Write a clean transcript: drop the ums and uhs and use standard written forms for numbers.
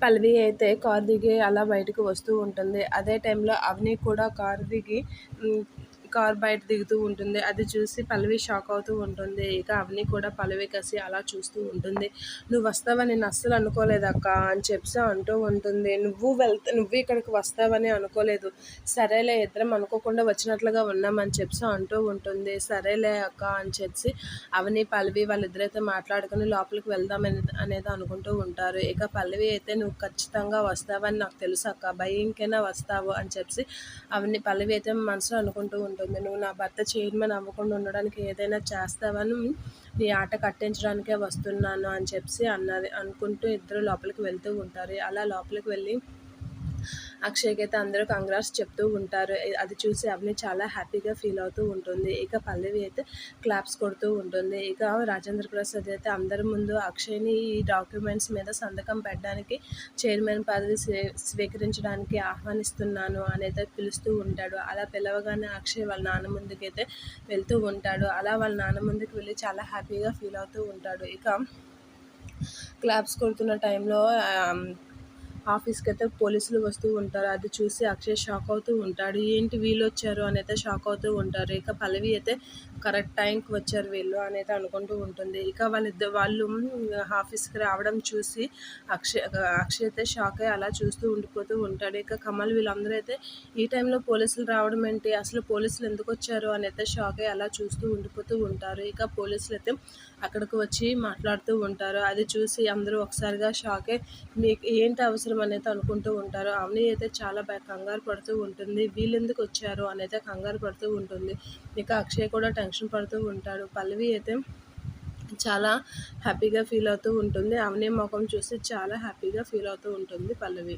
పల్లవి అయితే కారు దిగి అలా బయటకు వస్తూ ఉంటుంది. అదే టైంలో అవని కూడా కారు దిగి కారు బయట దిగుతూ ఉంటుంది. అది చూసి పల్లవి షాక్ అవుతూ ఉంటుంది. ఇక అవని కూడా పల్లవి కసి అలా చూస్తూ ఉంటుంది. "నువ్వు వస్తావని నేను అస్సలు అనుకోలేదక్క" అని చెప్పి అంటూ ఉంటుంది. నువ్వు ఇక్కడికి వస్తావని అనుకోలేదు. సరేలే ఇద్దరం అనుకోకుండా వచ్చినట్లుగా ఉన్నామని చెప్పి అంటూ ఉంటుంది. సరేలే అక్క అని చెప్పి అవని పల్లవి వాళ్ళిద్దరైతే మాట్లాడుకుని లోపలికి వెళ్దామని అనేది అనుకుంటూ ఉంటారు. ఇక పల్లవి అయితే "నువ్వు ఖచ్చితంగా వస్తావని నాకు తెలుసు అక్క, భయంకైనా వస్తావు" అని చెప్పి అవని పల్లవి అయితే మనసులో అనుకుంటూ ఉంటుంది. "నువ్వు నా భర్త చైర్మన్ అవ్వకుండా ఉండడానికి ఏదైనా చేస్తావని నీ ఆట కట్టించడానికే వస్తున్నాను" అని చెప్పి అనుకుంటూ ఇద్దరు లోపలికి వెళ్తూ ఉంటారు. అలా లోపలికి వెళ్ళి అక్షయ్‌కి అయితే అందరూ కంగ్రాట్స్ చెప్తూ ఉంటారు. అది చూసి అవని చాలా హ్యాపీగా ఫీల్ అవుతూ ఉంటుంది. ఇక పల్లవి అయితే క్లాప్స్ కొడుతూ ఉంటుంది. ఇక రాజేంద్ర ప్రసాద్ అయితే అందరి ముందు అక్షయ్‌ని ఈ డాక్యుమెంట్స్ మీద సంతకం పెట్టడానికి, చైర్మన్ పదవి స్వీకరించడానికి ఆహ్వానిస్తున్నాను అనైతే పిలుస్తూ ఉంటాడు. అలా పిలవగానే అక్షయ్ వాళ్ళ నాన్న ముందుకైతే వెళ్తూ ఉంటాడు. అలా వాళ్ళ నాన్న ముందుకు వెళ్ళి చాలా హ్యాపీగా ఫీల్ అవుతూ ఉంటాడు. ఇక క్లాప్స్ కొడుతున్న టైంలో ఆఫీస్‌కి అయితే పోలీసులు వస్తూ ఉంటారు. అది చూసి అక్షయ్ షాక్ అవుతూ ఉంటాడు. ఏంటి వీళ్ళొచ్చారు అనైతే షాక్ అవుతూ ఉంటారు. ఇక పల్లవి అయితే కరెక్ట్ టైంకి వచ్చారు వీళ్ళు అనైతే అనుకుంటూ ఉంటుంది. ఇక వాళ్ళు ఆఫీస్‌కి రావడం చూసి అక్షయ్ అయితే షాక్ అయ్యి అలా చూస్తూ ఉండిపోతూ ఉంటాడు. ఇక కమల్ వీళ్ళందరూ అయితే ఈ టైంలో పోలీసులు రావడం ఏంటి, అసలు పోలీసులు ఎందుకు వచ్చారు అని అయితే షాక్ అయ్యి అలా చూస్తూ ఉండిపోతూ ఉంటారు. ఇక పోలీసులు అయితే అక్కడికి వచ్చి మాట్లాడుతూ ఉంటారు. అది చూసి అందరూ ఒకసారిగా షాక్ అయ్యి మీకు ఏంటి అవసరం అనేది అనుకుంటూ ఉంటారు. అవని అయితే చాలా కంగారు పడుతూ ఉంటుంది. వీళ్ళెందుకు వచ్చారు అనేది కంగారు పడుతూ ఉంటుంది. ఇక అక్షయ్ కూడా టెన్షన్ పడుతూ ఉంటాడు. పల్లవి అయితే చాలా హ్యాపీగా ఫీల్ అవుతూ ఉంటుంది. అవని ముఖం చూసి చాలా హ్యాపీగా ఫీల్ అవుతూ ఉంటుంది పల్లవి.